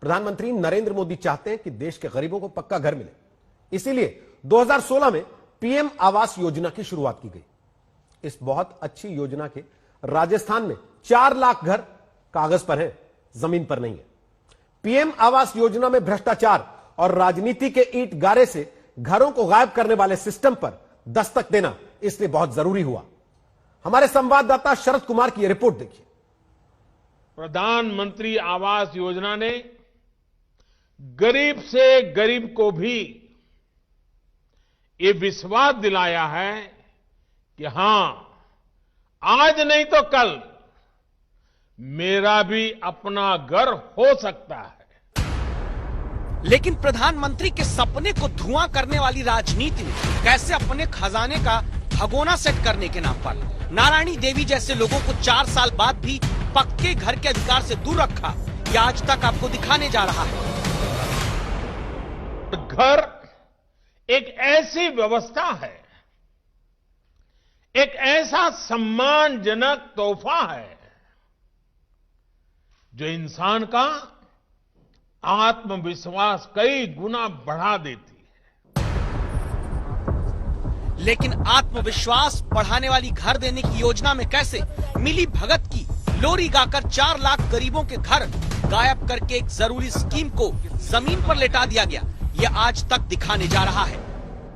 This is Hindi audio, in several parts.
प्रधानमंत्री नरेंद्र मोदी चाहते हैं कि देश के गरीबों को पक्का घर मिले। इसीलिए 2016 में पीएम आवास योजना की शुरुआत की गई। इस बहुत अच्छी योजना के राजस्थान में 4 लाख घर कागज पर हैं, जमीन पर नहीं है। पीएम आवास योजना में भ्रष्टाचार और राजनीति के ईंट गारे से घरों को गायब करने वाले सिस्टम पर दस्तक देना इसलिए बहुत जरूरी हुआ। हमारे संवाददाता शरद कुमार की यह रिपोर्ट देखिए। प्रधानमंत्री आवास योजना ने गरीब से गरीब को भी ये विश्वास दिलाया है कि हां, आज नहीं तो कल मेरा भी अपना घर हो सकता है। लेकिन प्रधानमंत्री के सपने को धुआं करने वाली राजनीति ने कैसे अपने खजाने का भगोना सेट करने के नाम पर नारायणी देवी जैसे लोगों को 4 साल बाद भी पक्के घर के अधिकार से दूर रखा, यह आज तक आपको दिखाने जा रहा है। घर एक ऐसी व्यवस्था है, एक ऐसा सम्मानजनक तोहफा है जो इंसान का आत्मविश्वास कई गुना बढ़ा देती है। लेकिन आत्मविश्वास बढ़ाने वाली घर देने की योजना में कैसे मिली भगत की लोरी गाकर 4 लाख गरीबों के घर गायब करके एक जरूरी स्कीम को जमीन पर लेटा दिया गया, यह आज तक दिखाने जा रहा है।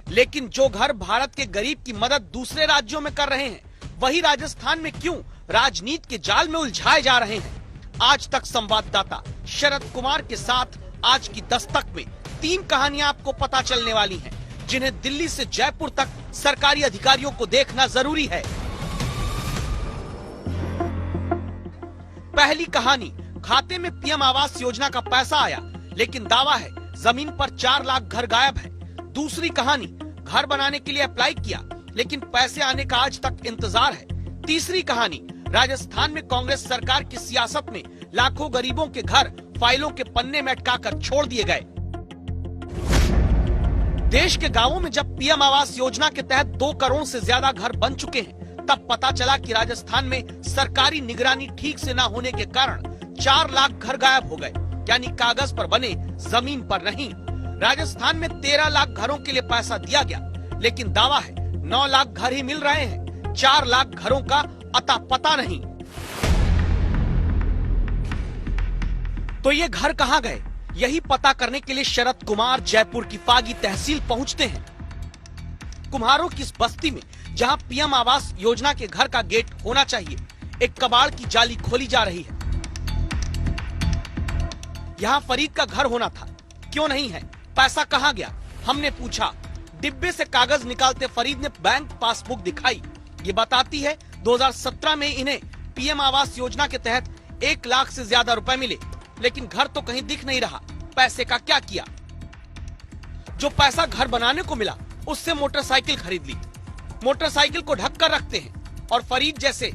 लेकिन जो घर भारत के गरीब की मदद दूसरे राज्यों में कर रहे हैं, वही राजस्थान में क्यों राजनीति के जाल में उलझाए जा रहे हैं? आज तक संवाददाता शरद कुमार के साथ आज की दस्तक में 3 कहानियां आपको पता चलने वाली हैं, जिन्हें दिल्ली से जयपुर तक सरकारी अधिकारियों को देखना जरूरी है। पहली कहानी, खाते में पीएम आवास योजना का पैसा आया, लेकिन दावा है जमीन पर 4 लाख घर गायब है। दूसरी कहानी, घर बनाने के लिए अप्लाई किया, लेकिन पैसे आने का आज तक इंतजार है। तीसरी कहानी, राजस्थान में कांग्रेस सरकार की सियासत में लाखों गरीबों के घर फाइलों के पन्ने में अटकाकर छोड़ दिए गए। देश के गांवों में जब पीएम आवास योजना के तहत 2 करोड़ से ज्यादा घर बन चुके हैं, तब पता चला कि राजस्थान में सरकारी निगरानी ठीक से न होने के कारण 4 लाख घर गायब हो गए, यानी कागज पर बने, जमीन पर नहीं। राजस्थान में 13 लाख घरों के लिए पैसा दिया गया, लेकिन दावा है 9 लाख घर ही मिल रहे हैं, 4 लाख घरों का अता पता नहीं। तो ये घर कहां गए, यही पता करने के लिए शरद कुमार जयपुर की फागी तहसील पहुंचते हैं। कुम्हारों की इस बस्ती में जहां पीएम आवास योजना के घर का गेट होना चाहिए, एक कबाड़ की जाली खोली जा रही है। यहां फरीद का घर होना था, क्यों नहीं है? पैसा कहां गया? हमने पूछा। डिब्बे से कागज निकालते फरीद ने बैंक पासबुक दिखाई। ये बताती है 2017 में इन्हें पीएम आवास योजना के तहत 1 लाख से ज्यादा रुपए मिले, लेकिन घर तो कहीं दिख नहीं रहा। पैसे का क्या किया? जो पैसा घर बनाने को मिला, उससे मोटरसाइकिल खरीद ली। मोटरसाइकिल को ढक कर रखते हैं और फरीद जैसे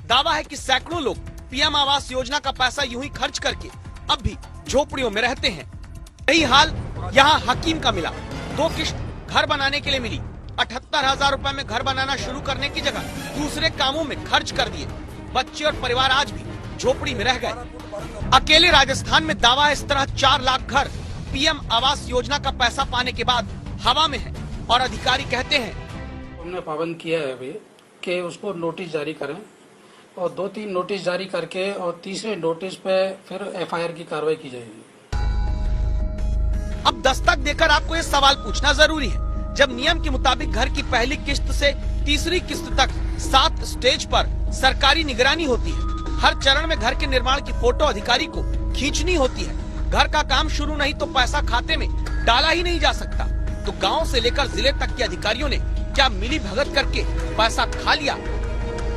दावा है कि सैकड़ों लोग पीएम आवास योजना का पैसा यूं ही खर्च करके अब भी झोपड़ियों में रहते हैं। यही हाल यहाँ हकीम का मिला। 2 किश्त घर बनाने के लिए मिली। 78,000 रुपए में घर बनाना शुरू करने की जगह दूसरे कामों में खर्च कर दिए। बच्चे और परिवार आज भी झोपड़ी में रह गए। अकेले राजस्थान में दावा है इस तरह 4 लाख घर पीएम आवास योजना का पैसा पाने के बाद हवा में है, और अधिकारी कहते हैं हमने पाबंद किया है अभी कि उसको नोटिस जारी करें, और 2-3 नोटिस जारी करके और तीसरे नोटिस पे फिर एफआईआर की कार्रवाई की जाएगी। अब दस्तक देकर आपको ये सवाल पूछना जरूरी है, जब नियम के मुताबिक घर की पहली किस्त से तीसरी किस्त तक 7 स्टेज पर सरकारी निगरानी होती है। हर चरण में घर के निर्माण की फोटो अधिकारी को खींचनी होती है। घर का काम शुरू नहीं तो पैसा खाते में डाला ही नहीं जा सकता। तो गांव से लेकर जिले तक के अधिकारियों ने क्या मिली भगत करके पैसा खा लिया,